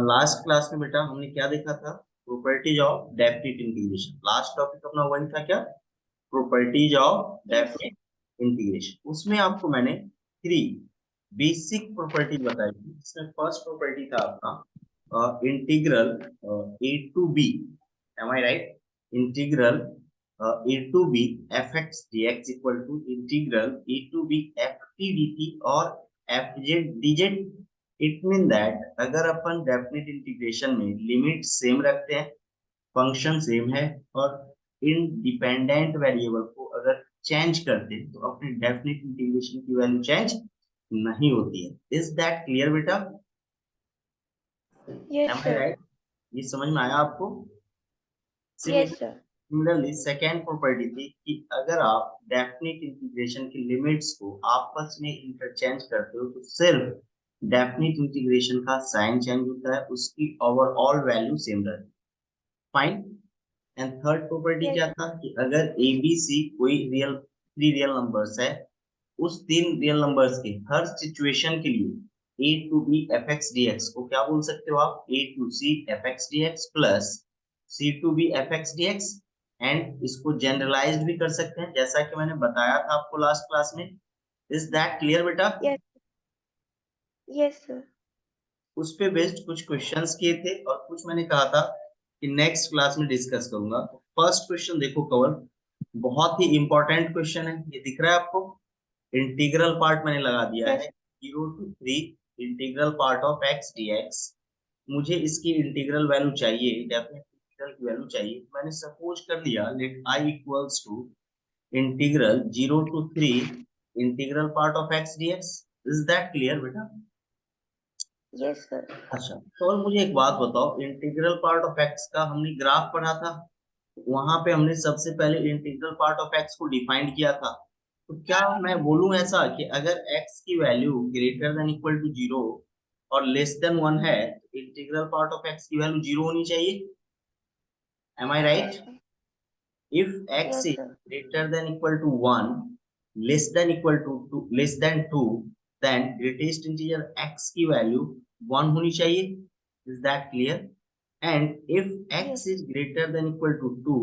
Last class में बेटा हमने क्या देखा था? Properties of definite integration. Last topic अपना वही था क्या? Properties of Yes, definite integration. उसमें आपको मैंने 3 बेसिक प्रॉपर्टीज बताई थी। इसमें फर्स्ट प्रॉपर्टी था आपका integral a to b, am I right? Integral a to b f x d x equal to integral a to b f t d t और f z d z. It mean that अगर अपन definite integration में limit same रखते हैं, function same है, और independent variable को अगर चेंज करते हैं तो अपने डेफिनिट इंटीग्रेशन की वैल्यू चेंज नहीं होती है। इज दैट क्लियर बेटा? yes, एम आई sir. राइट? ये समझ में आया आपको? Yes, sir. Similarly second property थी कि अगर आप डेफिनिट इंटीग्रेशन की लिमिट्स को आपस में इंटरचेंज करते हो तो सिर्फ डेफिनिट इंटीग्रेशन का साइन चेंज होता है, उसकी ओवरऑल वैल्यू सेम रहती है। Fine. And third property Yes, क्या था कि अगर ए बी सी कोई रियल 3 रियल नंबर्स है, उस 3 रियल नंबर्स के हर सिचुएशन के लिए a to b f x d x को क्या बोल सकते हो आप? A to c f x d x plus c to b f x d x. And इसको जनरलाइज भी कर सकते हैं जैसा कि मैंने बताया था आपको लास्ट क्लास में। इज दैट क्लियर बेटा? yes, yes, sir. उस पे बेस्ड कुछ क्वेश्चंस किए थे और कुछ मैंने कहा था कि नेक्स्ट क्लास में डिस्कस करूंगा। फर्स्ट क्वेश्चन देखो कवर, बहुत ही इंपॉर्टेंट क्वेश्चन है। ये दिख रहा है आपको? इंटीग्रल पार्ट मैंने लगा दिया Yes, है 0 to 3 integral part of x d x. मुझे इसकी इंटीग्रल वैल्यू चाहिए, डेफिनेट इंटीग्रल की वैल्यू चाहिए। मैंने सपोज कर लिया let I equals to integral 0 to 3 integral part of x d x. Is that clear बेटा? yes, sir. अच्छा, तो और मुझे एक बात बताओ, इंटीग्रल पार्ट ऑफ एक्स का हमने ग्राफ पढ़ा था, वहां पे हमने सबसे पहले इंटीग्रल पार्ट ऑफ एक्स को डिफाइन किया था। तो क्या मैं बोलूं ऐसा कि अगर एक्स की value greater than equal to 0 और लेस देन 1 है तो इंटीग्रल पार्ट ऑफ एक्स की वैल्यू 0 होनी चाहिए? Am I right? If x Yes, is sir. Greater than equal to 1, less than equal to 2, less than 2, then greatest integer x की value 1 होनी चाहिए। Is that clear? And if Yes, x is greater than equal to 2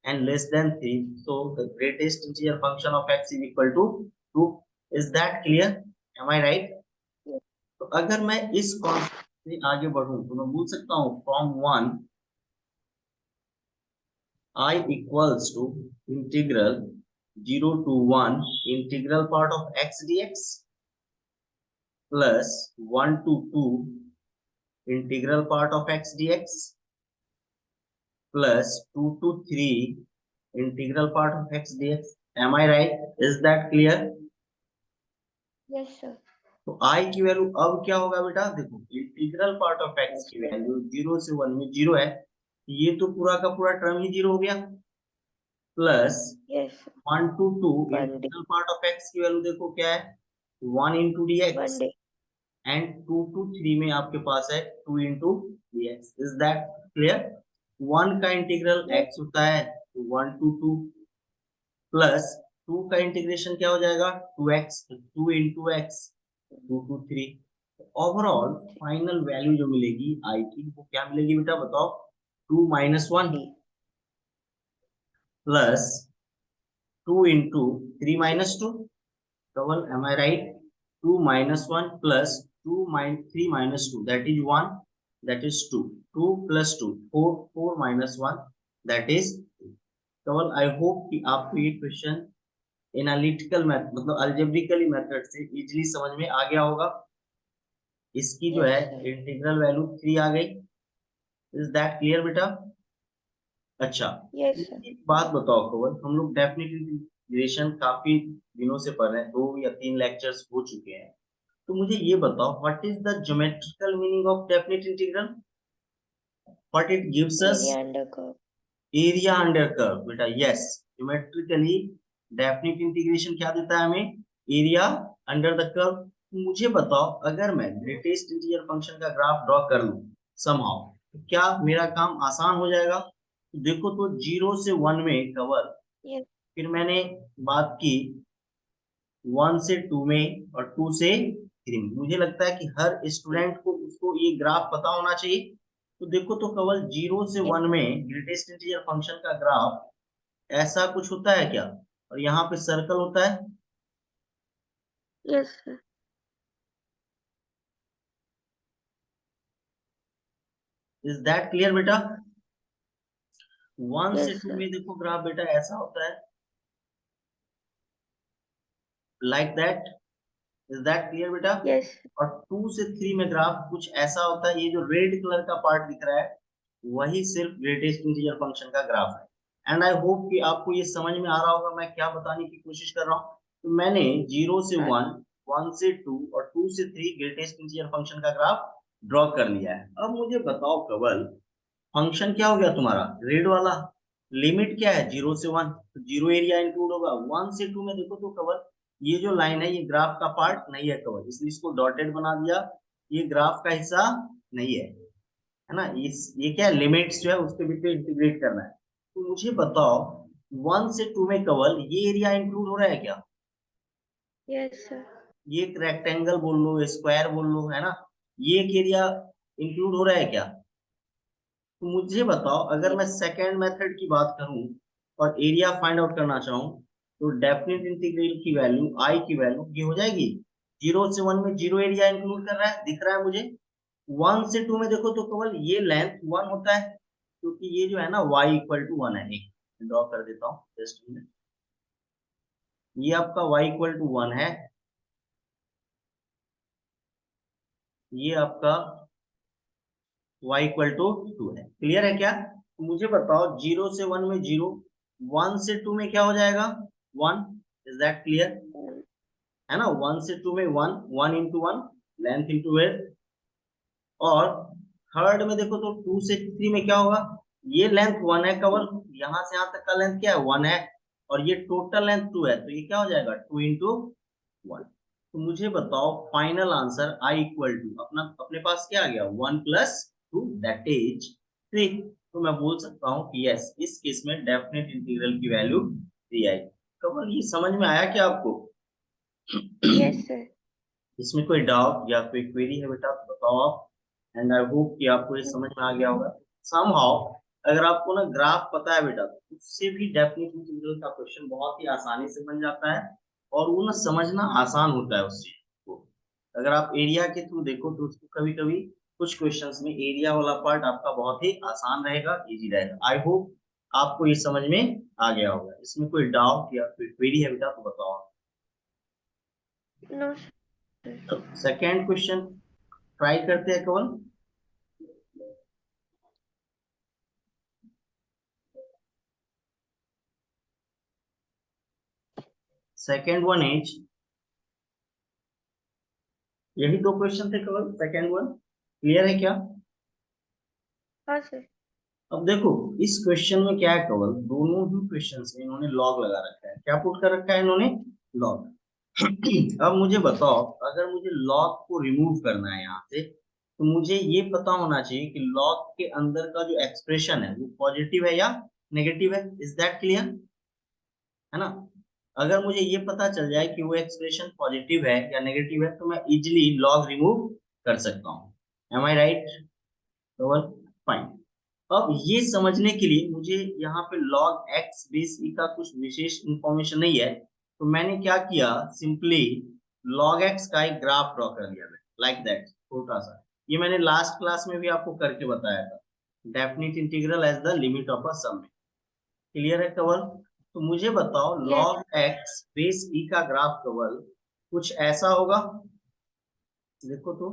and less than 3, so the greatest integer function of x is equal to 2. Is that clear? Am I right? yes, तो अगर मैं इस concept से आगे बढ़ूं तो मैं बोल सकता हूं from 1 I equals to integral 0 to 1 integral part of x dx plus 1 to 2 integral part of x dx plus 2 to 3 integral part of x dx. Am I right? Is that clear? yes, sir. तो I की value अब क्या होगा बेटा? देखो, integral part of x Yes, की sir. Value 0 से 1 में 0 है, ये तो पूरा का पूरा टर्म ही 0 हो गया, plus Yes, sir. 1 to 2 One day, integral part of x की वैल्यू देखो क्या है? 1 into dx। one day. And 2 to 3 में आपके पास है 2 into dx। Is that clear? 1 का इंटीग्रल Yes, x होता है तो 1 to 2 प्लस 2 का इंटीग्रेशन क्या हो जाएगा? 2x, 2 into x, 2 to 3। Overall final value जो मिलेगी आई की वो क्या मिलेगी बेटा बताओ? 2 minus 1 3. Plus 2 into 3 minus 2 double. Am I right? 2 minus 1 plus 3 minus 2 that is 1, that is 2, 2 plus 2 4, 4 minus 1 that is double. I hope कि आपको ये क्वेश्चन एनालिटिकल मेथड मतलब अल्जेब्रिकली मेथड से इजीली समझ में आ गया होगा। इसकी जो Yes, है sir. इंटीग्रल वैल्यू 3 आ गई। इज दैट क्लियर बेटा? अच्छा, Yes, sir. एक बात बताओ कवल, हम लोग डेफिनेट इंटीग्रेशन काफी दिनों से पढ़ रहे हैं, 2 या 3 लेक्चर्स हो चुके हैं। तो मुझे ये बताओ what is the geometrical meaning of definite integral? What it gives us? Area under curve. Area under curve बेटा। यस, ज्योमेट्रिकली डेफिनेट इंटीग्रेशन क्या देता है हमें? Area under the curve. मुझे बताओ अगर मैं ग्रेटेस्ट इंटीजर फंक्शन का ग्राफ ड्रॉ कर लूं समहाउ, तो क्या मेरा काम आसान हो जाएगा? तो देखो, तो 0 से 1 में कवर, Yes, फिर मैंने बात की 1 से 2 में और 2 से 3 में। मुझे लगता है कि हर स्टूडेंट को उसको ये ग्राफ पता होना चाहिए। तो देखो तो केवल 0 से 1 में ग्रेटेस्ट इंटीजर फंक्शन का ग्राफ ऐसा कुछ होता है क्या? और यहाँ पे सर्कल होता है। Yes, sir. Is that clear बेटा? 1 से Yes, 2 sir. में देखो ग्राफ बेटा ऐसा होता है, like that. Is that clear बेटा? Yes. और 2 से 3 में ग्राफ कुछ ऐसा होता है, ये जो रेड कलर का पार्ट दिख रहा है वही सिर्फ ग्रेटेस्ट इंटीजर फंक्शन का ग्राफ है। एंड आई होप कि आपको ये समझ में आ रहा होगा मैं क्या बताने की कोशिश कर रहा हूँ। तो मैंने 0 से 1, 1 से 2 और 2 से 3 ग्रेटेस्ट इंटीजर फंक्शन का ग्राफ ड्रॉ कर लिया है। अब मुझे बताओ केवल फंक्शन क्या हो गया तुम्हारा रेड वाला, लिमिट क्या है 0 से 1, तो 0 एरिया इंक्लूड होगा। 1 से 2 में देखो तो कवर ये जो लाइन है ये ग्राफ का पार्ट नहीं है कवर, इसलिए इसको डॉटेड बना दिया, ये ग्राफ का हिस्सा नहीं है ना। इस ये क्या लिमिट्स जो है उसके बीच में इंटीग्रेट करना है। तो मुझे बताओ 1 से 2 में कवर ये एरिया इंक्लूड हो रहा है क्या? Yes, sir. ये एक रेक्टेंगल बोल लो, स्क्वायर बोल लो, है ना, ये एक एरिया इंक्लूड हो रहा है क्या? तो मुझे बताओ अगर मैं सेकेंड मेथड की बात करूं और एरिया फाइंड आउट करना चाहूं तो डेफिनेट इंटीग्रल की वैल्यू आई की वैल्यू ये हो जाएगी 0 से 1 में 0 एरिया इंक्लूड कर रहा है, दिख रहा है मुझे। 1 से 2 में देखो तो केवल ये लेंथ 1 होता है, क्योंकि ये जो है ना y इक्वल टू 1 है। एक ड्रॉ कर देता हूँ जस्ट में, ये आपका y इक्वल टू 1 है, ये आपका y इक्वल टू 2 है। क्लियर है क्या? तो मुझे बताओ 0 से 1 में 0, 1 से 2 में क्या हो जाएगा 1। Is that clear? है ना, 1 से 2 में 1, 1 इंटू 1 लेंथ इंटू विड्थ। और थर्ड में देखो तो 2 से 3 में क्या होगा, ये लेंथ 1 है कवर, यहां से यहां तक का लेंथ क्या है 1 है, और ये टोटल लेंथ 2 है, तो ये क्या हो जाएगा 2 इंटू 1। तो मुझे बताओ final answer I equal to अपना अपने पास क्या आ गया 1 प्लस 2 दैट इज 3। तो मैं बोल सकता हूँ कि यस इस केस में डेफिनेट इंटीग्रल की वैल्यू 3 आई। कवर ये समझ में आया क्या आपको? Yes, sir. इसमें कोई डाउट या कोई क्वेरी है बेटा तो बताओ आप। एंड आई होप कि आपको ये समझ में आ गया होगा समहाउ। अगर आपको ना ग्राफ पता है बेटा तो उससे भी डेफिनेट इंटीग्रल का क्वेश्चन बहुत ही आसानी से बन जाता है, और वो ना समझना आसान होता है उस चीज को। अगर आप एरिया के थ्रू देखो तो उसको कभी कभी कुछ क्वेश्चंस में एरिया वाला पार्ट आपका बहुत ही आसान रहेगा, इजी रहेगा। आई होप आपको ये समझ में आ गया होगा। इसमें कोई डाउट या कोई क्वेरी है बेटा तो बताओ। No, sir. तो सेकेंड क्वेश्चन ट्राई करते हैं कवन। सेकेंड वन इज, यही दो क्वेश्चन थे केवल, सेकेंड वन क्लियर है क्या? हाँ sir. अब देखो इस क्वेश्चन में क्या है केवल, दोनों ही क्वेश्चन में इन्होंने लॉग लगा रखा है। क्या पुट कर रखा है इन्होंने? लॉग। अब मुझे बताओ अगर मुझे लॉग को रिमूव करना है यहाँ से, तो मुझे ये पता होना चाहिए कि लॉग के अंदर का जो एक्सप्रेशन है वो पॉजिटिव है या नेगेटिव है। Is that clear? है ना, अगर मुझे ये पता चल जाए कि वो एक्सप्रेशन पॉजिटिव है या नेगेटिव है तो मैं इजिली लॉग रिमूव कर सकता हूँ। M I right? फाइन। अब ये समझने के लिए मुझे यहाँ पे log x बेस ई का कुछ विशेष इंफॉर्मेशन नहीं है, तो मैंने क्या किया सिंपली log x का एक ग्राफ ड्रॉ कर लिया लाइक दैट छोटा सा। ये मैंने लास्ट क्लास में भी आपको करके बताया था, definite integral as the limit of a sum. Clear है कवल? तो मुझे बताओ Yes. log x base e का ग्राफ कवल कुछ ऐसा होगा, देखो तो।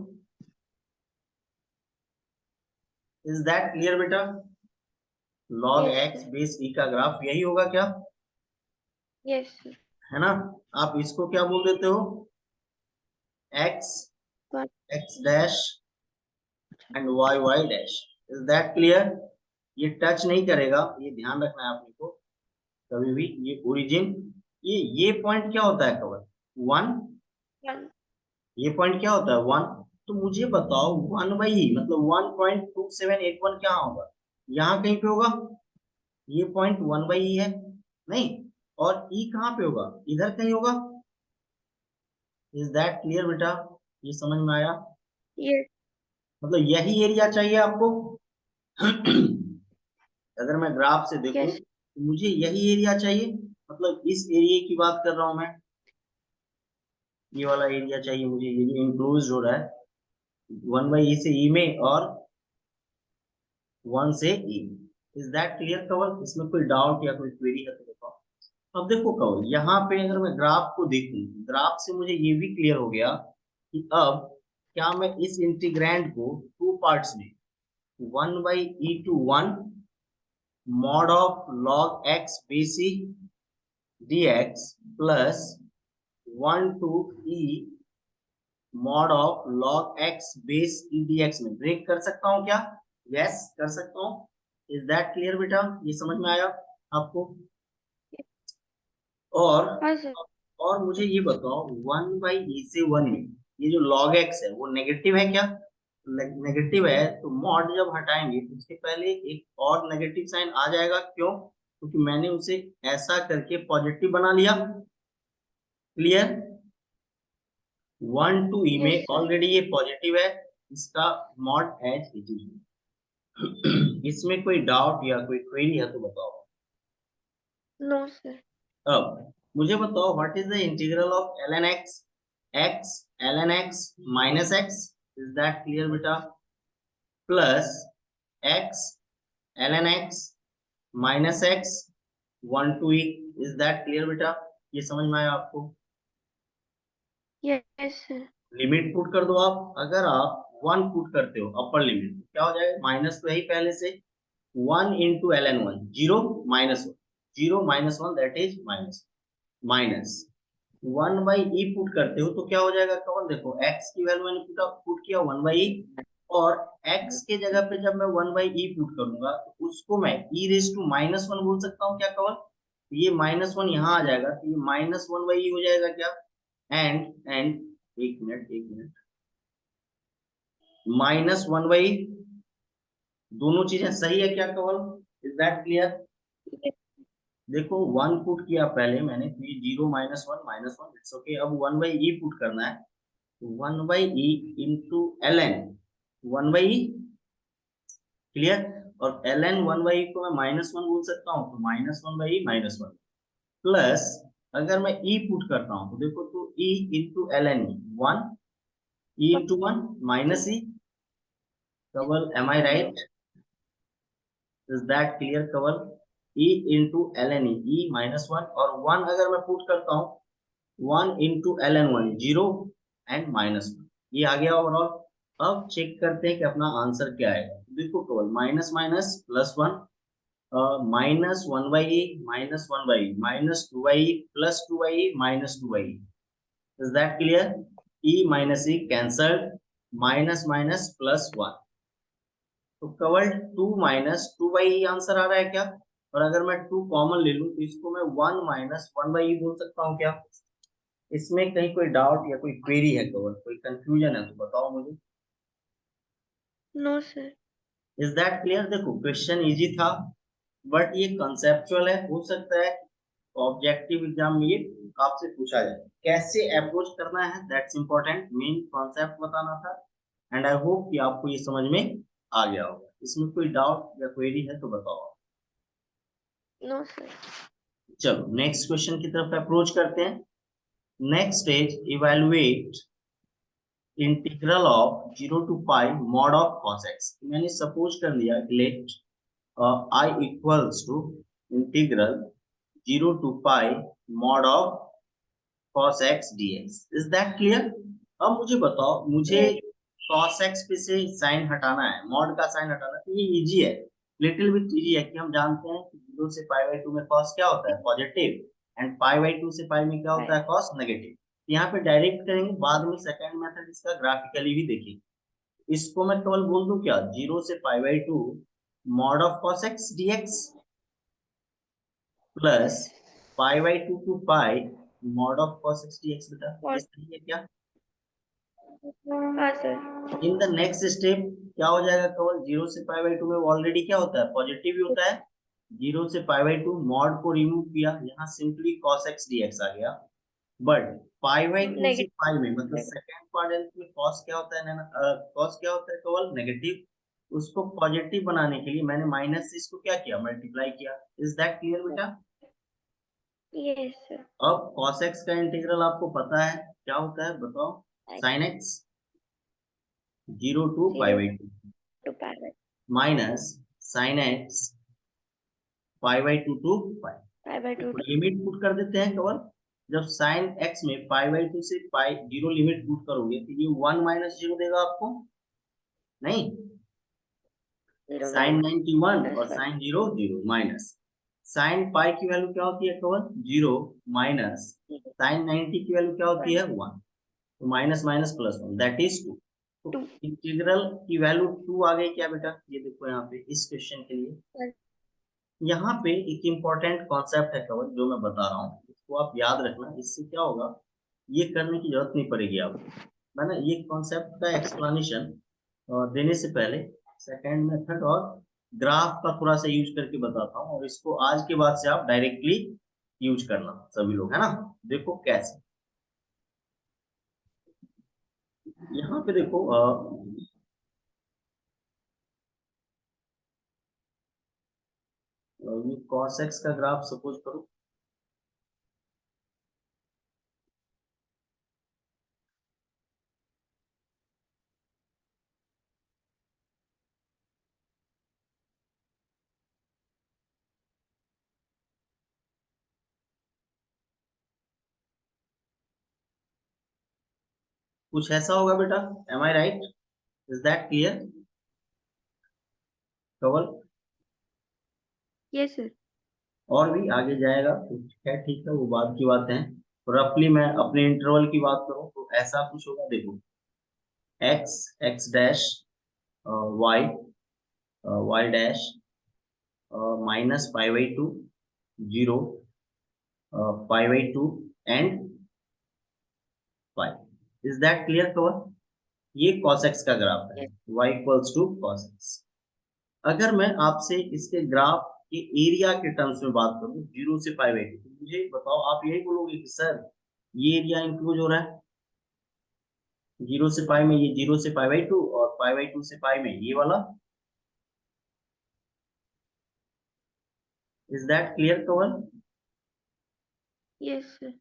इज दैट क्लियर बेटा? log Yes, x sir. Base e का ग्राफ यही होगा क्या? Yes, sir. है ना, आप इसको क्या बोल देते हो x But x dash and y y dash. Is that clear? ये टच नहीं करेगा, ये ध्यान रखना है आपने को कभी भी। ये ओरिजिन, ये पॉइंट क्या होता है कवर 1, one. ये पॉइंट क्या होता है 1। तो मुझे बताओ 1 बाई ही मतलब 1.2781 क्या होगा, यहाँ कहीं पे होगा, ये पॉइंट 1 बाई ही है नहीं, और ई कहाँ पे होगा, इधर कहीं होगा। इज दैट क्लियर बेटा? ये समझ में आया? yes, मतलब यही एरिया चाहिए आपको? अगर मैं ग्राफ से देखूं yes, तो मुझे यही एरिया चाहिए, मतलब इस एरिया की बात कर रहा हूं मैं, ये वाला एरिया चाहिए मुझे, ये जो इंक्लोज हो रहा है 1/e से e में और 1 से e। इज दैट क्लियर कवल? इसमें कोई डाउट या कोई क्वेरी है तो बताओ। अब देखो कवल, यहाँ पे अगर मैं ग्राफ को देखूं, ग्राफ से मुझे ये भी क्लियर हो गया कि अब क्या मैं इस इंटीग्रैंड को टू पार्ट्स में 1/e to 1 mod of log x basic dx plus 1 to e mod of log x base e dx में ब्रेक कर सकता हूँ क्या? यस कर सकता हूँ। इज दैट क्लियर बेटा? ये समझ में आया आपको? और हाँ सर, और मुझे ये बताओ 1/e से 1 में ये जो log x है वो नेगेटिव है क्या? नेगेटिव है तो मॉड जब हटाएंगे तो उसके पहले एक और नेगेटिव साइन आ जाएगा, क्यों? क्योंकि मैंने उसे ऐसा करके पॉजिटिव बना लिया। क्लियर? 1 to e yes में sir, ऑलरेडी ये पॉजिटिव है, इसका मॉड एज इट इज। इसमें कोई डाउट या कोई क्वेरी है तो बताओ। no sir, अब मुझे बताओ what is the integral of ln x x ln x minus x? Is that clear बेटा? Plus x ln x minus x 1 to e। Is that clear बेटा? ये समझ में आया आपको? yes sir, लिमिट पुट कर दो आप। अगर आप 1 पुट करते हो अपर लिमिट तो क्या हो जाएगा? माइनस तो यही पहले से 1 into ln1 0 minus 1 0 minus 1 that is minus 1/e put करते हो तो क्या हो जाएगा कौन? देखो x की वैल्यू मैंने पुट किया 1/e, और x के जगह पे जब मैं 1/e पुट करूंगा तो उसको मैं e रेज टू -1 बोल सकता हूँ क्या कौन? ये -1 यहाँ आ जाएगा तो ये -1/e हो जाएगा क्या? एंड एक मिनट, -1/e, दोनों चीजें सही है क्या कवल? Is that clear? yes, देखो 1 पुट किया पहले मैंने तो ये 0 -1 इट्स ओके। अब 1/e पुट करना है, 1/e into ln 1/e। Clear? और ln 1/e को मैं -1 बोल सकता हूँ तो -1/e -1 प्लस, अगर मैं e पुट करता हूँ तो देखो तो e into ln 1 e into 1 minus e। Kewal am I right? Is that clear Kewal? e into ln e -1 और 1 अगर मैं पुट करता हूँ 1 into ln1 0 एंड -1, ये आ गया ओवरऑल। अब चेक करते हैं कि अपना आंसर क्या है। देखो केवल minus minus plus 1, -1/e -1/e -2/e +2/e -2/e। Is that clear? e minus e cancelled, minus minus plus 1, तो कवर्ड 2 -2/e आंसर आ रहा है क्या? और अगर मैं 2 कॉमन ले लूं तो इसको मैं 1 -1/e बोल सकता हूँ क्या? इसमें कहीं कोई डाउट या कोई क्वेरी है कवर, कोई कंफ्यूजन है तो बताओ मुझे। no sir, is that clear? देखो क्वेश्चन इजी था बट ये कंसेप्चुअल है, हो सकता है ऑब्जेक्टिव एग्जाम में ये आपसे पूछा जाए। कैसे अप्रोच करना है दैट्स इंपॉर्टेंट, मेन कॉन्सेप्ट बताना था। एंड आई होप कि आपको ये समझ में आ गया होगा। इसमें कोई डाउट या क्वेरी है तो बताओ। no sir, चलो नेक्स्ट क्वेश्चन की तरफ अप्रोच करते हैं। Next is evaluate integral of 0 to pi mod of cos x। मैंने सपोज कर लिया let i equals to integral 0 to pi mod of cos x dx। Is that clear? अब मुझे बताओ, मुझे yes, cos x पे से साइन हटाना है, मॉड का साइन हटाना है, तो ये इजी है, लिटिल बिट इजी है कि हम जानते हैं कि 0 से π/2 में cos क्या होता है? पॉजिटिव। एंड π/2 से pi में क्या होता है? cos negative. यहाँ पे डायरेक्ट करेंगे, बाद में सेकंड मेथड इसका ग्राफिकली भी देखेंगे। इसको मैं केवल बोल दूं क्या? 0 से π/2 mod of cos x dx plus π/2 to pi mod of cos x dx। बेटा ये what, सही है क्या? हाँ sir, in the next step क्या हो जाएगा? केवल 0 से π/2 में ऑलरेडी क्या होता है? पॉजिटिव ही होता है। 0 से π/2 मॉड को रिमूव किया, यहाँ सिंपली cos x dx आ गया। बट π/2 से negative, फाइव में, मतलब सेकेंड क्वाड्रेंट में कॉस क्या होता है ना, कॉस क्या होता है केवल नेगेटिव, उसको पॉजिटिव बनाने के लिए मैंने माइनस से इसको क्या किया, मल्टीप्लाई किया। इज दैट क्लियर बेटा? Yes, sir. अब cos x का इंटीग्रल आपको पता है क्या होता है, बताओ। sin x 0 to pi 0 by 2 to pi by minus sin x pi by 2 to pi। 2 to limit put कर देते हैं केवल। जब sin x में pi by 2 से pi 0 लिमिट पुट करोगे तो ये 1 माइनस 0 देगा आपको, नहीं। 0 sin 91 minus और 1. sin 0 0 माइनस sin pi की वैल्यू क्या होती है केवल 0 माइनस sin 90 की वैल्यू क्या होती है 1, तो minus minus plus 1 that is 2। तो 2. इंटीग्रल की वैल्यू 2 आ गई क्या बेटा, ये देखो यहाँ पे इस क्वेश्चन के लिए। यहाँ पे एक इम्पोर्टेंट कॉन्सेप्ट है केवल जो मैं बता रहा हूँ, इसको आप याद रखना। इससे क्या होगा, ये करने की जरूरत नहीं पड़ेगी आपको। मैं ना ये कॉन्सेप्ट का एक्सप्लेनेशन देने से पहले सेकंड मेथड और ग्राफ का थोड़ा सा यूज करके बताता हूँ, और इसको आज के बाद से आप डायरेक्टली यूज करना सभी लोग, है ना। देखो कैसे, यहाँ पे देखो ये cos x का ग्राफ सपोज करो। कुछ ऐसा होगा बेटा, am I right? Is that clear Kewal? Yes, sir. और भी आगे जाएगा तो ठीक है, वो बात की बात है। तो रफली मैं अपने इंटरवल की बात करूं तो ऐसा कुछ होगा, देखो x x dash y y dash minus pi by 2 0 pi by 2 and 5। Is that clear Kewal? ये cos x का ग्राफ है, Yes. y equals to cos x। अगर मैं आपसे इसके ग्राफ के एरिया के टर्म्स में बात करूं 0 से पाई बाई 2, तो मुझे बताओ, आप यही बोलोगे कि सर ये एरिया इंक्लूड हो रहा है 0 से पाई में, ये 0 से पाई बाई 2 और पाई बाई 2 से पाई में ये वाला। Is that clear cover? Yes, sir.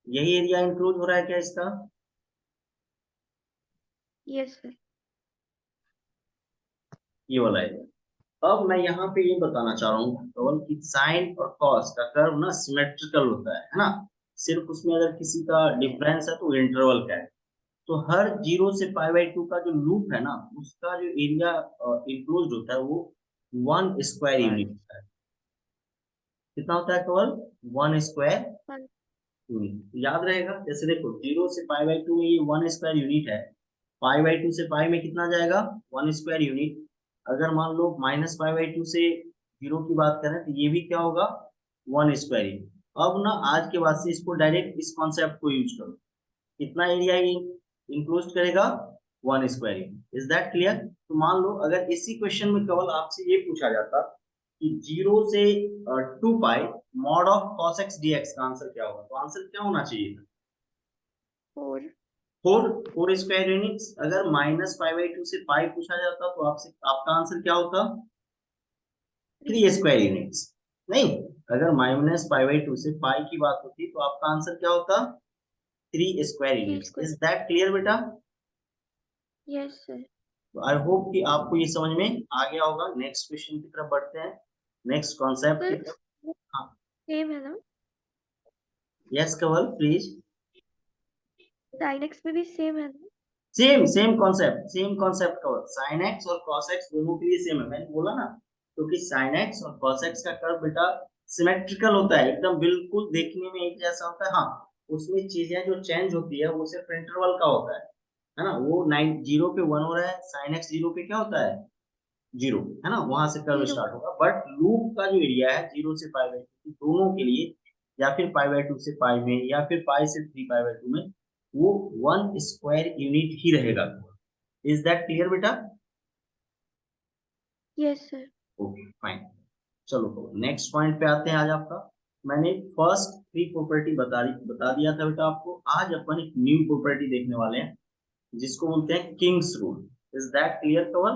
यही एरिया इंक्लूड हो रहा है क्या इसका? Yes, sir. ये वाला एरिया। अब मैं यहाँ पे ये बताना चाह रहा हूँ केवल कि साइन और कॉस का कर्व ना सिमेट्रिकल होता है ना। सिर्फ उसमें अगर किसी का डिफरेंस है तो इंटरवल का है। तो हर 0 से पाई बाई 2 का जो लूप है ना, उसका जो एरिया इंक्लोज होता है वो 1 स्क्वायर यूनिट होता है। कितना होता है केवल? 1 स्क्वायर 1. यूनिट। तो याद रहेगा, जैसे देखो 0 से पाई बाई 2 में ये 1 स्क्वायर यूनिट है, पाई बाई 2 से पाई में कितना जाएगा 1 स्क्वायर यूनिट। अगर मान लो माइनस पाई बाई 2 से 0 की बात करें तो ये भी क्या होगा 1 स्क्वायर यूनिट। अब ना आज के बाद से इसको डायरेक्ट इस कॉन्सेप्ट को यूज करो, कितना एरिया इंक्लोज करेगा 1 square unit. Is that clear? तो मान लो अगर इसी क्वेश्चन में केवल आपसे ये पूछा जाता कि 0 से 2 pi mod of cos x dx का आंसर क्या होगा, तो आंसर क्या होना चाहिए था? 4. 4 स्क्वायर यूनिट्स। अगर माइनस पाई बाई 2 से पाई पूछा जाता तो आपसे आपका आंसर क्या होता? 3 स्क्वायर यूनिट्स। नहीं, अगर माइनस पाई बाई 2 से पाई की बात होती तो आपका आंसर क्या होता? 3 square 3 units. square. Is that clear बेटा? Yes, sir. तो आई होप कि आपको ये समझ में आ गया होगा। नेक्स्ट क्वेश्चन की तरफ बढ़ते हैं, नेक्स्ट कॉन्सेप्ट की Sir, तरफ। हाँ, same है ना? Yes Kewal please. Sin x में भी same है ना? Same concept Kewal. Sine x और कॉस एक्स दोनों के लिए सेम है, मैंने बोला ना। क्योंकि साइन एक्स और कॉस एक्स का कर्व बेटा सिमेट्रिकल होता है, एकदम बिल्कुल देखने में एक जैसा होता है। हाँ, उसमें चीजें जो चेंज होती है वो सिर्फ इंटरवल का होता है ना। वो 0 पे 1 हो रहा है, साइन एक्स 0 पे क्या होता है 0, है ना, वहां से कर्व 0. स्टार्ट होगा। बट लूप का जो एरिया है 0 से पाई बाई 2 दोनों के लिए, या फिर पाई बाई 2 से पाई में, या फिर पाई से 3 पाई बाई 2 में, वो 1 स्क्वायर यूनिट ही रहेगा। इज दैट क्लियर बेटा? Yes, sir. Okay fine. चलो तो नेक्स्ट पॉइंट पे आते हैं आज आपका। मैंने फर्स्ट 3 प्रॉपर्टी बता दिया था बेटा आपको। आज अपन एक न्यू प्रॉपर्टी देखने वाले हैं जिसको बोलते हैं Kings rule. Is that clear cover?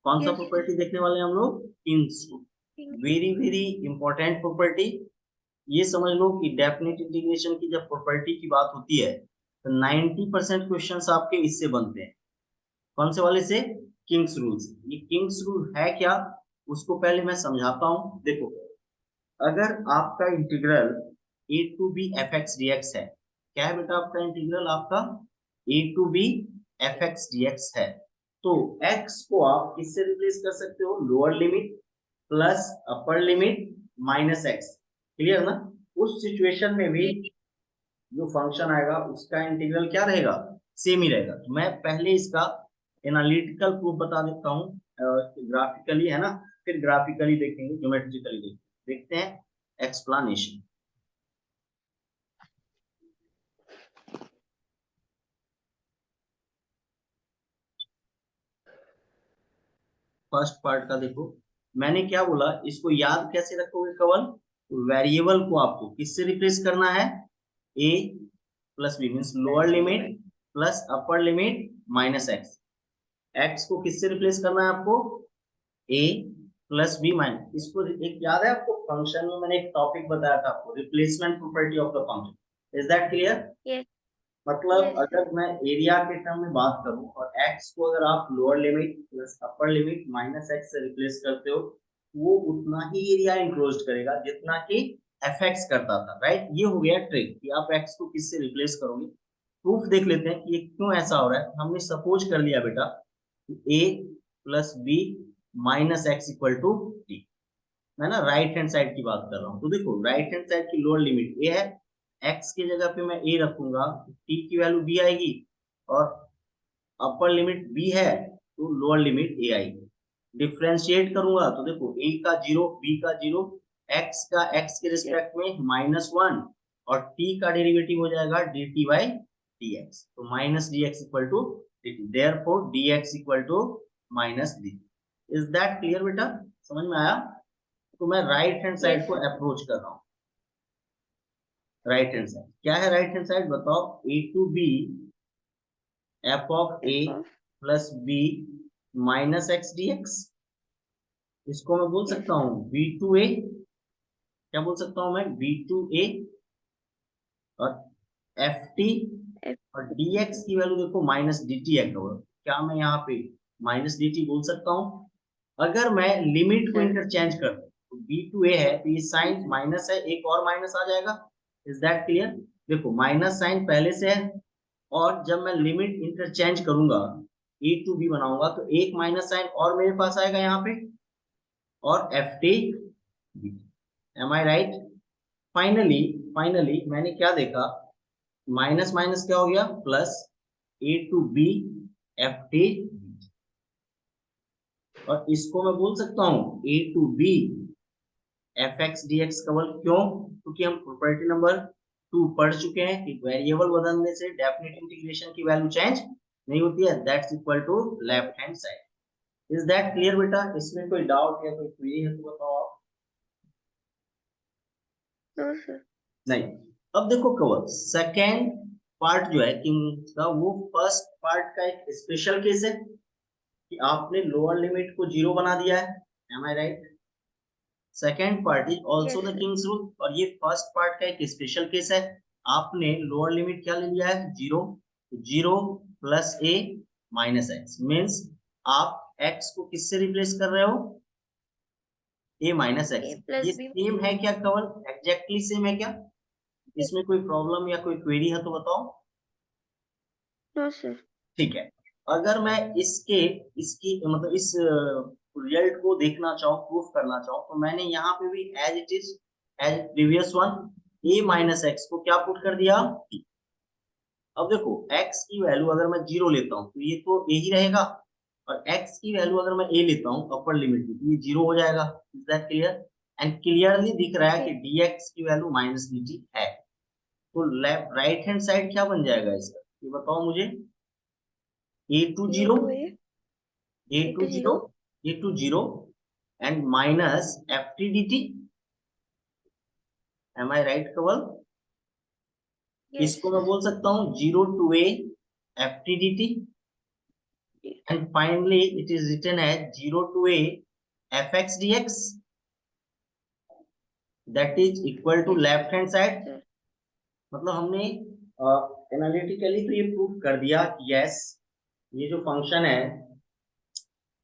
कौन सा Yes, sir. प्रॉपर्टी देखने वाले हैं हम लोग? Kings rule. King- very very important property. ये समझ लो कि डेफिनेट इंटीग्रेशन की जब प्रॉपर्टी की बात होती है तो 90% क्वेश्चंस आपके इससे बनते हैं। कौन से वाले से? किंग्स रूल से। ये किंग्स रूल है क्या, उसको पहले मैं समझाता हूं। देखो, अगर आपका integral a to b f x d x है, क्या है बेटा आपका इंटीग्रल? आपका a to b f x d x है, तो x को आप किससे रिप्लेस कर सकते हो? Lower limit plus upper limit minus x. Clear ना? उस सिचुएशन में भी जो फंक्शन आएगा उसका इंटीग्रल क्या रहेगा? सेम ही रहेगा। तो मैं पहले इसका एनालिटिकल प्रूफ बता देता हूँ, ग्राफिकली है ना, फिर ग्राफिकली देखेंगे, ज्योमेट्रिकली देखेंगे। देखते हैं एक्सप्लेनेशन। फर्स्ट पार्ट का देखो, मैंने क्या बोला, इसको याद कैसे रखोगे कवल? वेरिएबल को आपको किससे रिप्लेस करना है? a plus b means lower limit plus upper limit minus x. X को किससे रिप्लेस करना है आपको? a plus b minus. इसको एक याद है आपको, फंक्शन में मैंने एक टॉपिक बताया था आपको, replacement property of the function. Is that clear? Yes, मतलब yes, sir. अगर मैं एरिया के टर्म में बात करूं और x को अगर आप lower limit plus upper limit minus x से रिप्लेस करते हो, वो उतना ही एरिया इंक्लोज करेगा जितना कि fx करता था। राइट? ये हो गया ट्रिक कि आप x को किससे रिप्लेस करोगे। प्रूफ देख लेते हैं कि ये क्यों ऐसा हो रहा है। हमने सपोज कर लिया बेटा कि a plus b minus x equal to t. मैं ना राइट हैंड साइड की बात कर रहा हूँ। तो देखो, राइट हैंड साइड की लोअर लिमिट a है, x की जगह पे मैं a रखूंगा, t की वैल्यू b आएगी, और अपर लिमिट b है तो लोअर लिमिट a आएगी। डिफ्रेंशिएट करूंगा तो देखो, a का 0, b का 0, x का x के Yes, रिस्पेक्ट में -1, और t का डेरिवेटिव हो जाएगा dt बाई dx। तो minus dx equal to dt, therefore dx equal to minus dt। Is that clear बेटा? समझ में आया? तो मैं राइट हैंड yes, साइड को sir. अप्रोच कर रहा हूँ। राइट हैंड साइड क्या है? राइट हैंड साइड बताओ, a to b f of a F of plus b minus x d x. इसको मैं बोल yes, सकता हूँ बी टू ए। क्या बोल सकता हूँ मैं? बी टू ए और एफ टी, F और डी एक्स की वैल्यू देखो माइनस डी टी है। क्या मैं यहाँ पे माइनस डी टी बोल सकता हूँ? अगर मैं लिमिट को sir. इंटरचेंज कर दूं, तो बी टू ए है तो ये साइन माइनस है, एक और माइनस आ जाएगा। Is that clear? देखो, माइनस साइन पहले से है, और जब मैं लिमिट इंटरचेंज करूंगा, ए टू बी बनाऊंगा, तो एक माइनस साइन और मेरे पास आएगा यहाँ पे, और f t. Am I right? Finally finally मैंने क्या देखा, माइनस माइनस क्या हो गया? Plus a to b f t. और इसको मैं बोल सकता हूँ a to b f x d x कवल। क्यों? क्योंकि हम प्रॉपर्टी नंबर 2 पढ़ चुके हैं कि वेरिएबल बदलने से डेफिनेट इंटीग्रेशन की वैल्यू चेंज नहीं होती है। That's equal to left hand side. Is that clear बेटा? इसमें कोई डाउट या कोई क्वेरी है तो बताओ आप। No, sir. नहीं। अब देखो कवर, सेकेंड पार्ट जो है किंग का, वो फर्स्ट पार्ट का एक स्पेशल केस है कि आपने लोअर लिमिट को 0 बना दिया है। Am I right? Second part is also Yes, the sir. King's rule, और ये फर्स्ट पार्ट का एक स्पेशल केस है। आपने लोअर लिमिट क्या ले लिया है? 0। 0 प्लस ए माइनस एक्स मीन्स आप x को किससे रिप्लेस कर रहे हो? a minus x. A plus ये B. सेम है क्या कवल? एग्जैक्टली सेम है क्या? Yes. इसमें कोई प्रॉब्लम या कोई क्वेरी है तो बताओ। No, sir. ठीक है। अगर मैं इसके इसकी मतलब इस रिजल्ट को देखना चाहूँ, प्रूफ करना चाहूँ, तो मैंने यहाँ पे भी as it is, as previous one, a minus x को क्या पुट कर दिया? t। अब देखो, x की वैल्यू अगर मैं 0 लेता हूँ तो ये तो a ही रहेगा, और x की वैल्यू अगर मैं a लेता हूँ अपर लिमिट में तो ये 0 हो जाएगा। Is that clear? And clearly दिख रहा है कि Yes. dx की वैल्यू माइनस dt है। तो लेफ्ट राइट हैंड साइड क्या बन जाएगा इसका, ये बताओ मुझे। a to A 0, to A. a A to to 0, 0. a to 0 and minus f t d t. Am I right Kewal? Yes, इसको मैं sir. बोल सकता हूँ 0 to a f t d t, and finally it is written as 0 to a f x d x, that is equal to Yes, left hand side. sir. मतलब हमने analytically तो ये prove कर दिया कि यस, ये जो फंक्शन है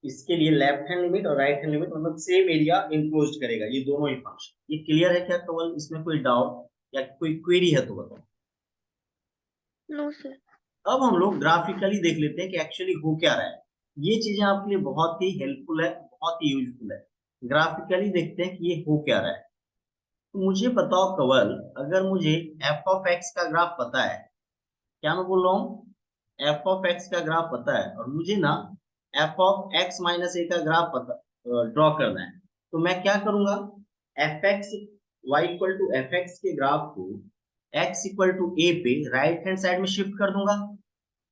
इसके लिए लेफ्ट हैंड लिमिट और राइट हैंड लिमिट मतलब सेम एरिया इंक्लोज करेगा, ये दोनों ही फंक्शन। ये क्लियर है क्या केवल? इसमें कोई डाउट या कोई क्वेरी है तो बताओ। No, sir. अब हम लोग ग्राफिकली देख लेते हैं कि एक्चुअली हो क्या रहा है। ये चीजें आपके लिए बहुत ही हेल्पफुल है, बहुत ही यूजफुल है। ग्राफिकली देखते हैं कि ये हो क्या रहा है। तो मुझे बताओ कवल, अगर मुझे एफ ऑफ एक्स का ग्राफ पता है, क्या मैं बोल रहा हूँ, एफ ऑफ एक्स का ग्राफ पता है और मुझे ना F of x minus a का ग्राफ पता ड्रॉ करना है, तो मैं क्या करूंगा, f x y equal to f x के ग्राफ को एक्स इक्वल टू ए पे राइट हैंड साइड में शिफ्ट कर दूंगा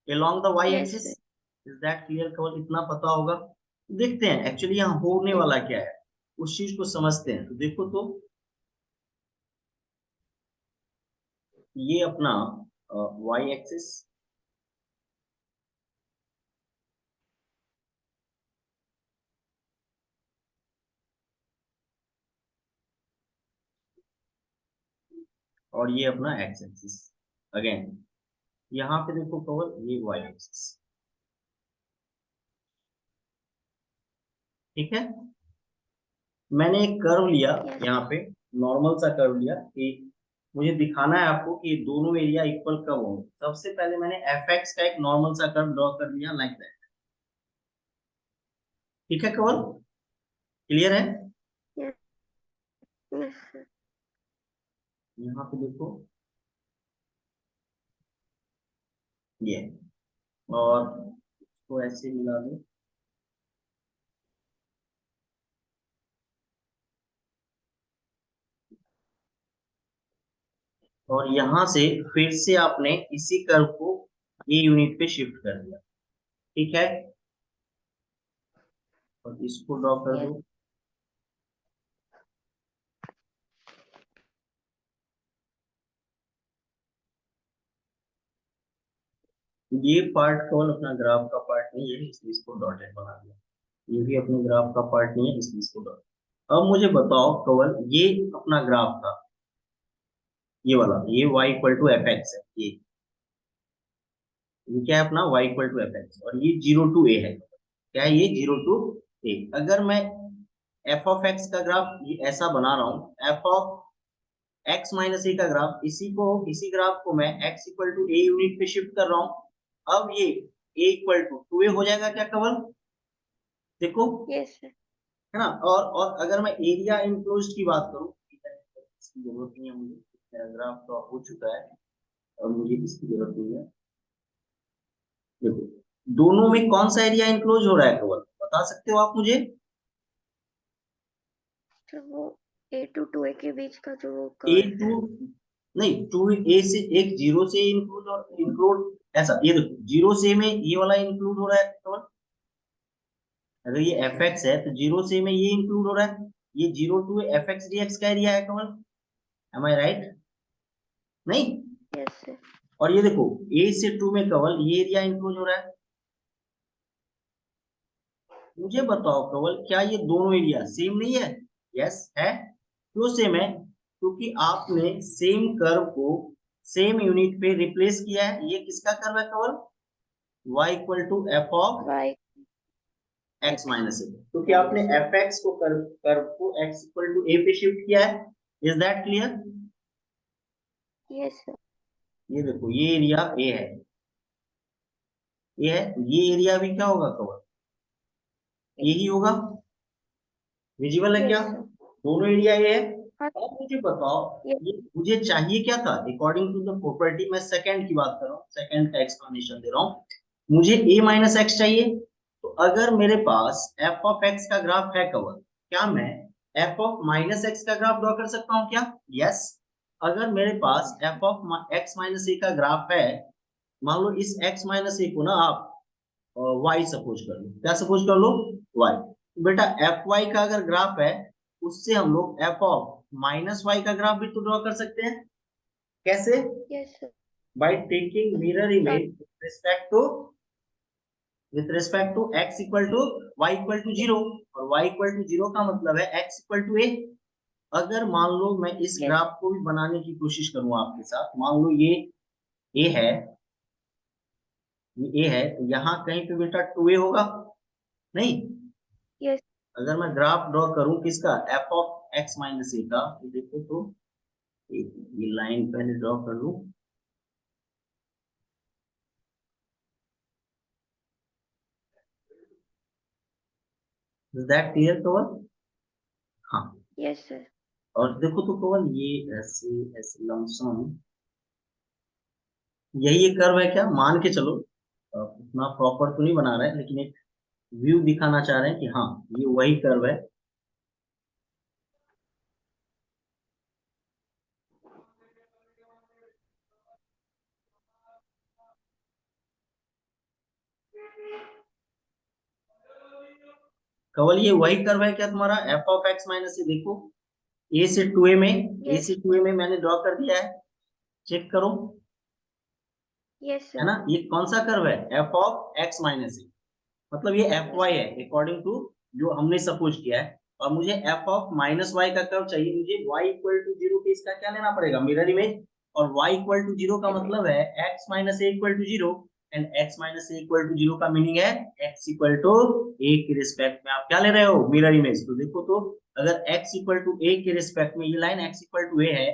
along the y Yes, axis। sir. is that clear कवल? इतना पता होगा। देखते हैं एक्चुअली यहाँ होने वाला क्या है, उस चीज को समझते हैं। तो देखो, तो ये अपना y एक्सिस, और ये अपना x एक्सिस अगेन। यहाँ पे देखो कवल, ये y एक्सिस, ठीक है। मैंने एक कर्व लिया Yes. यहाँ पे, नॉर्मल सा कर्व लिया कि मुझे दिखाना है आपको कि दोनों एरिया इक्वल कब होंगे। सबसे पहले मैंने एफ एक्स का एक नॉर्मल सा कर्व ड्रॉ कर लिया लाइक दैट, ठीक है कवल? क्लियर है? Yes. Yes, sir. यहाँ पे देखो ये, और इसको ऐसे मिला दो, और यहाँ से फिर से आपने इसी कर्व को ए यूनिट पे शिफ्ट कर दिया, ठीक है। और इसको ड्रॉ कर Yes. दो। ये पार्ट केवल अपना ग्राफ का पार्ट नहीं है, इसलिए इसको डॉटेड बना दिया। ये भी अपने ग्राफ का पार्ट नहीं है, इसलिए इसको डॉट। अब मुझे बताओ केवल, ये अपना ग्राफ था, ये वाला, ये y equal to f x है, ये क्या है अपना y equal to f x, और ये 0 टू a है। क्या है ये? 0 टू a। अगर मैं f ऑफ x का ग्राफ ये ऐसा बना रहा हूँ, f of x minus a का ग्राफ, इसी ग्राफ को मैं x equal to a unit पे शिफ्ट कर रहा हूँ। अब ये a इक्वल टू 2a हो जाएगा क्या कवल? देखो, Yes, sir. है ना। और अगर मैं एरिया इनक्लोज्ड की बात करूँ, इसकी जरूरत नहीं है मुझे, पैराग्राफ तो हो चुका है और मुझे इसकी जरूरत नहीं है। देखो, दोनों में कौन सा एरिया इनक्लोज हो रहा है केवल, बता सकते हो आप मुझे? तो वो A to 2A के बीच का जो वो ए कर्व टू, है. नहीं, टू ए से, एक जीरो से इंक्लूड और इंक्लूड, ऐसा ये देखो, जीरो से में ये वाला इंक्लूड हो रहा है केवल। अगर ये एफ एक्स है तो जीरो से में ये इंक्लूड हो रहा है, ये 0 to f x d x का एरिया है केवल। Am I right? नहीं। Yes, sir. और ये देखो, ए से 2 में केवल ये एरिया इंक्लूड हो रहा है। मुझे बताओ केवल, क्या ये दोनों एरिया सेम नहीं है? यस है। क्यों सेम है? क्योंकि आपने सेम कर्व को सेम यूनिट पे रिप्लेस किया है। ये किसका कर्व है केवल? y equal to f of Y. X minus a, क्योंकि आपने Minus A. एफ एक्स को कर्व को x इक्वल टू ए पे शिफ्ट किया है। Is that clear? Yes, sir. ये देखो, ये एरिया ए है, ये है, ये एरिया भी क्या होगा कवर? यही होगा। विजिबल है क्या? Yes, sir. दोनों एरिया ये है। हाँ. अब मुझे बताओ, Yes. ये मुझे चाहिए क्या था अकॉर्डिंग टू द प्रॉपर्टी? मैं सेकंड की बात कर रहा हूँ, सेकंड का एक्सप्लेनेशन दे रहा हूँ। मुझे a माइनस एक्स चाहिए। तो अगर मेरे पास f ऑफ x का ग्राफ है कवर, क्या मैं f ऑफ माइनस एक्स का ग्राफ ड्रॉ कर सकता हूँ क्या? यस। अगर मेरे पास f of x minus a का ग्राफ है, मान लो इस x माइनस ए को ना आप y सपोज कर लो, क्या सपोज कर लो? y। बेटा एफ वाई का अगर ग्राफ है, उससे हम लोग एफ ऑफ माइनस वाई का ग्राफ भी तो ड्रॉ कर सकते हैं। कैसे? Yes, sir. By taking mirror image with respect to x equal to y equal to 0, और y इक्वल टू 0 का मतलब है x इक्वल टू a। अगर मान लो मैं इस Yes. ग्राफ को भी बनाने की कोशिश करूं आपके साथ, मान लो ये a है, ये a है, तो यहाँ कहीं पे बेटा 2a होगा नहीं? Yes. अगर मैं ग्राफ ड्रॉ करूं किसका, f of x minus a का, तो देखो तो ये लाइन पहले ड्रॉ कर लूं। Is that clear cover? हाँ। Yes, sir. और देखो तो कवर, ये ऐसे ऐसे लमसम यही एक कर्व है क्या, मान के चलो, उतना प्रॉपर तो नहीं बना रहा है, लेकिन एक व्यू दिखाना चाह रहे हैं कि हाँ ये वही कर्व है। कवल ये वही कर्व है क्या तुम्हारा, एफ ऑफ एक्स माइनस ए? देखो ए से 2a में, ए Yes. से 2a में मैंने ड्रॉ कर दिया है, चेक करो, Yes, है sir. ना? ये कौन सा कर्व है, एफ ऑफ एक्स माइनस ए, मतलब ये एफ वाई है अकॉर्डिंग टू जो हमने सपोज किया है। और मुझे एफ ऑफ माइनस वाई का कर्व चाहिए, मुझे y इक्वल टू 0 पे इसका क्या लेना पड़ेगा, मिरर इमेज। और y इक्वल टू 0 का मतलब है x minus a equal to 0, and x minus a equal to 0 का मीनिंग है x इक्वल टू a के रिस्पेक्ट में आप क्या ले रहे हो, मिरर इमेज। तो देखो तो, अगर x इक्वल टू a के रिस्पेक्ट में, ये line x equal to a है,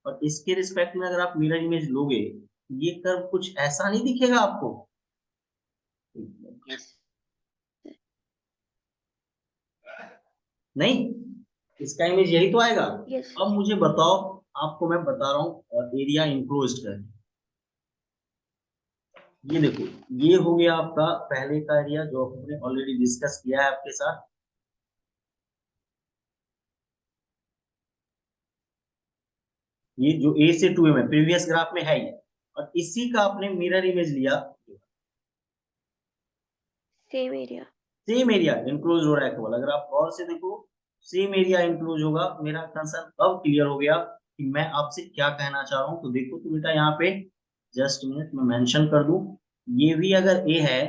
और इसके रिस्पेक्ट में अगर आप मिरर इमेज लोगे, ये कर्व कुछ ऐसा नहीं दिखेगा आपको? Yes. नहीं, इसका इमेज यही तो आएगा। Yes. अब मुझे बताओ, आपको मैं बता रहा हूँ एरिया इंक्लोज्ड कर, ये देखो, ये हो गया आपका पहले का एरिया जो हमने ऑलरेडी डिस्कस किया है आपके साथ। ये जो ए से 2a में प्रीवियस ग्राफ में है ये, और इसी का आपने मिरर इमेज लिया, Same area. Same area enclose हो रहा है केवल। अगर आप गौर से देखो, सेम एरिया इंक्लोज होगा। मेरा कंसर्न अब क्लियर हो गया कि मैं आपसे क्या कहना चाह रहा हूँ। तो देखो तो बेटा यहाँ पे जस्ट मिनट में मेंशन कर दूं, ये भी अगर ए है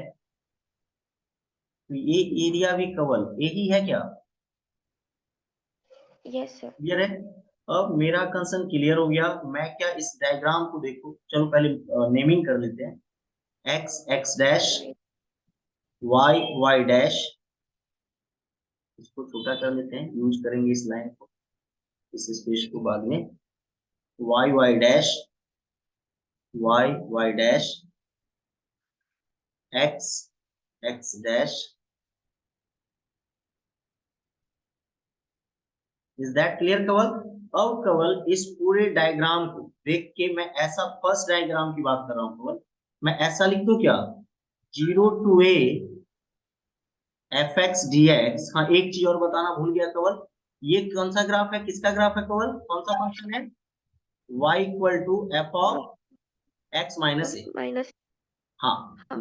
तो ये एरिया भी केवल ए ही है क्या? Yes, sir. क्लियर है? अब मेरा कंसर्न क्लियर हो गया। मैं क्या इस डायग्राम को देखो, चलो पहले नेमिंग कर लेते हैं, x x dash, Right. Y y dash, इसको छोटा कर लेते हैं, यूज करेंगे इस लाइन को, इस स्पेस को बाद में, y y dash, y y dash, x x dash. Is that clear कवल? अब कवल इस पूरे डायग्राम को देख के मैं ऐसा, फर्स्ट डायग्राम की बात कर रहा हूँ कवल, मैं ऐसा लिख दूं क्या, 0 to a f x d x. हाँ, एक चीज और बताना भूल गया कवल, ये कौन सा ग्राफ है, किसका ग्राफ है कवल, कौन सा फंक्शन है, y equal to f Of of x minus a. minus हाँ,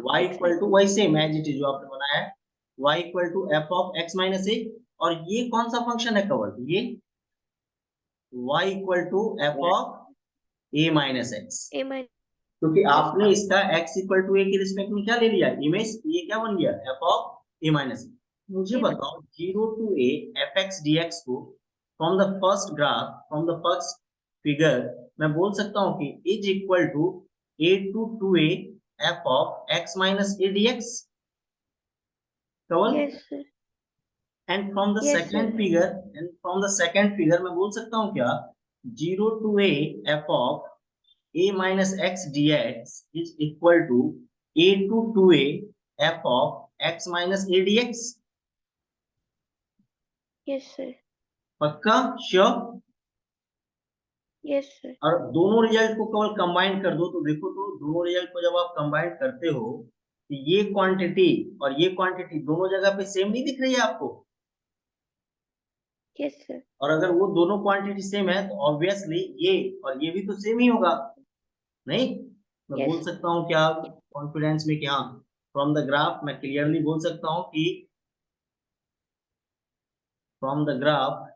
y X इक्वल टू वही सेम एज इट इज जो आपने बनाया है, y equal to f of x minus a. और ये कौन सा फंक्शन है कवल, ये y equal to f of a minus x, A minus क्योंकि आपने A. इसका x इक्वल टू ए के रिस्पेक्ट में क्या ले लिया, इमेज, ये क्या बन गया, एफ ऑफ ए माइनस। मुझे A minus. बताओ 0 to a f x d x को from the first graph, from the first figure, मैं बोल सकता हूँ कि is equal to a to a f of x minus a d x कवल। Yes, sir. And from the Yes, sir. Second figure, and from the second figure मैं बोल सकता हूँ क्या, 0 to a f of a minus x dx is equal to a to 2a f of x minus a dx। Yes, sir. पक्का sure? Yes, sir. और दोनों result को केवल कंबाइन कर दो, तो देखो तो दोनों रिजल्ट को जब आप कंबाइन करते हो तो ये क्वांटिटी और ये क्वांटिटी दोनों जगह पे सेम नहीं दिख रही है आपको? Yes, sir. और अगर वो दोनों क्वांटिटी सेम है तो ऑब्वियसली ये और ये भी तो सेम ही होगा, नहीं? मैं Yes. बोल सकता हूँ क्या कॉन्फिडेंस में कि हाँ, फ्रॉम द ग्राफ मैं क्लियरली बोल सकता हूँ कि from the graph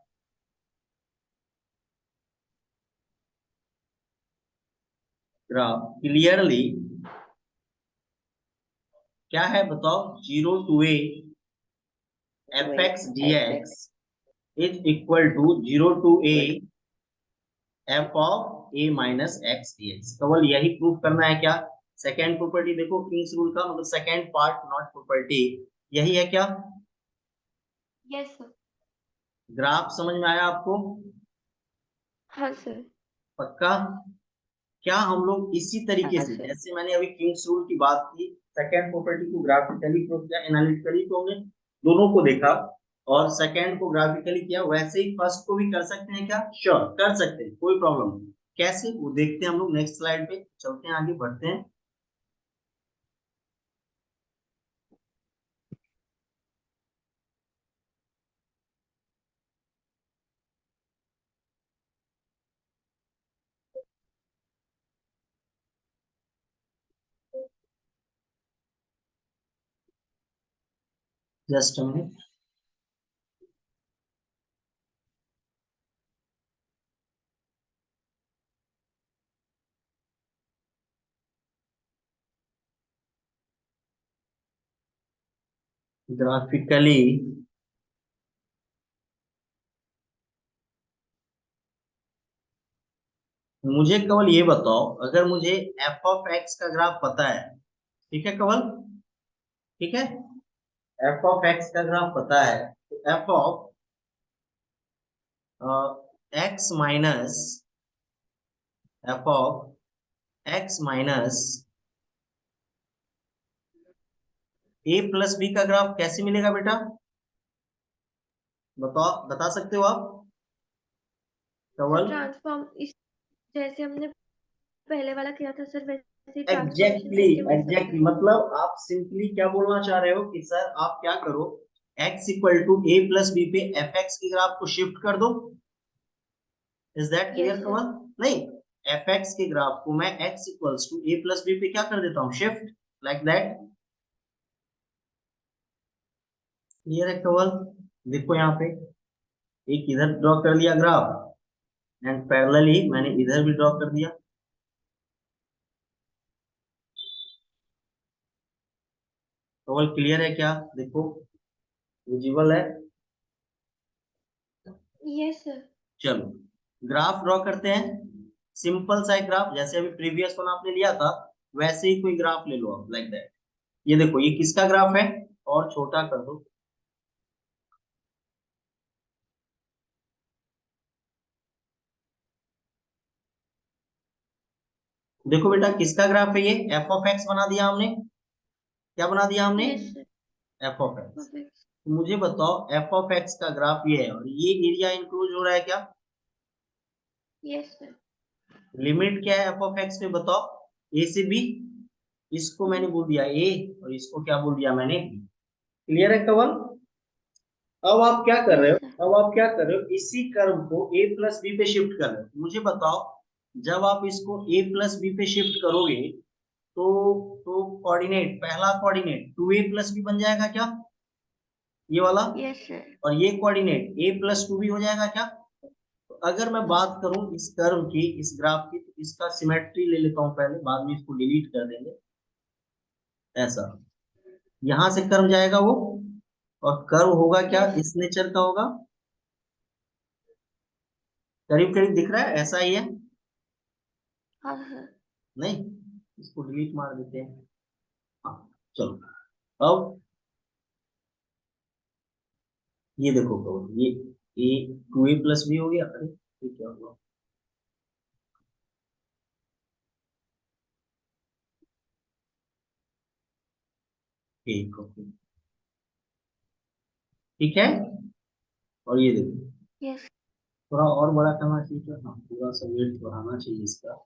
graph clearly क्या है बताओ, 0 to a fx dx is equal to 0 to a f of a minus x dx। केवल यही प्रूव करना है क्या? सेकेंड प्रॉपर्टी देखो, किंग्स रूल का मतलब सेकेंड पार्ट नॉट प्रॉपर्टी, यही है क्या? Yes sir. ग्राफ समझ में आया आपको? हाँ सर। पक्का? क्या हम लोग इसी तरीके हाँ से, सर। जैसे मैंने अभी किंग्स रूल की बात की, सेकेंड प्रॉपर्टी को ग्राफिकली प्रूव किया, एनालिटिकली तो हमने दोनों को देखा, और सेकेंड को ग्राफिकली किया, वैसे ही फर्स्ट को भी कर सकते हैं क्या? श्योर कर सकते हैं, कोई प्रॉब्लम नहीं। कैसे वो देखते हैं हम लोग, नेक्स्ट स्लाइड पे चलते हैं, आगे बढ़ते हैं। Just a minute. ग्राफिकली मुझे केवल ये बताओ, अगर मुझे एफ ऑफ एक्स का ग्राफ पता है, ठीक है केवल, ठीक है, एफ ऑफ एक्स का ग्राफ पता है, तो f of x minus f of x minus a plus b का ग्राफ कैसे मिलेगा बेटा? बताओ, बता सकते हो आप सर केवल? ट्रांसफॉर्म इस जैसे हमने पहले वाला किया था सर, वैसे ही ट्रांसफॉर्मेशन एग्जैक्टली करके मिल सकता एग्जैक्टली, है। मतलब आप सिंपली क्या बोलना चाह रहे हो कि सर आप क्या करो, x equal to a plus b पे एफ एक्स के ग्राफ को शिफ्ट कर दो। Is that clear yes sir. Kamal? नहीं, एफ एक्स के ग्राफ को मैं x equals to a plus b पे क्या कर देता हूँ, शिफ्ट, लाइक दैट। क्लियर है कमल? देखो यहाँ पे एक इधर ड्रॉ कर लिया ग्राफ, एंड पैरेलली मैंने इधर भी ड्रॉ कर दिया। कमल क्लियर है क्या? देखो विजिबल है? Yes sir. चलो ग्राफ ड्रॉ करते हैं, सिंपल सा एक ग्राफ, जैसे अभी प्रीवियस वन आपने लिया था वैसे ही कोई ग्राफ ले लो आप, लाइक दैट। ये देखो ये किसका ग्राफ है, और छोटा कर दो। देखो बेटा किसका ग्राफ है ये, एफ ऑफ एक्स बना दिया हमने। क्या बना दिया हमने? Yes sir. F of x. Perfect. तो मुझे बताओ एफ ऑफ एक्स का ग्राफ ये है, और ये एरिया इंक्लूड हो रहा है क्या? Yes sir. लिमिट क्या है एफ ऑफ एक्स में बताओ, ए से बी, इसको मैंने बोल दिया ए, और इसको क्या बोल दिया मैंने, बी। क्लियर है कवल? अब आप क्या कर रहे यस हो, सर। अब आप क्या कर रहे हो, इसी कर्व को a प्लस बी पे शिफ्ट कर रहे हो। मुझे बताओ जब आप इसको a प्लस बी पे शिफ्ट करोगे तो कोऑर्डिनेट, पहला कोऑर्डिनेट 2a प्लस बी बन जाएगा क्या, ये वाला? Yes sir. और ये कोऑर्डिनेट a प्लस टू भी हो जाएगा क्या? तो अगर मैं बात करूं इस कर्व की, इस ग्राफ की, तो इसका सिमेट्री ले लेता हूं पहले, बाद में इसको डिलीट कर देंगे। ऐसा यहां से कर्व जाएगा वो, और कर्व होगा क्या, यस। इस नेचर का होगा, करीब करीब दिख रहा है, ऐसा ही है। हाँ सर। नहीं, इसको डिलीट मार देते हैं। हाँ चलो, अब ये देखो ये ए, 2a प्लस बी हो गया, अरे ये क्या हुआ, एक ओके, ठीक है। और ये देखो यस। थोड़ा और बड़ा करना चाहिए था, हाँ, पूरा सा वेट बढ़ाना चाहिए इसका।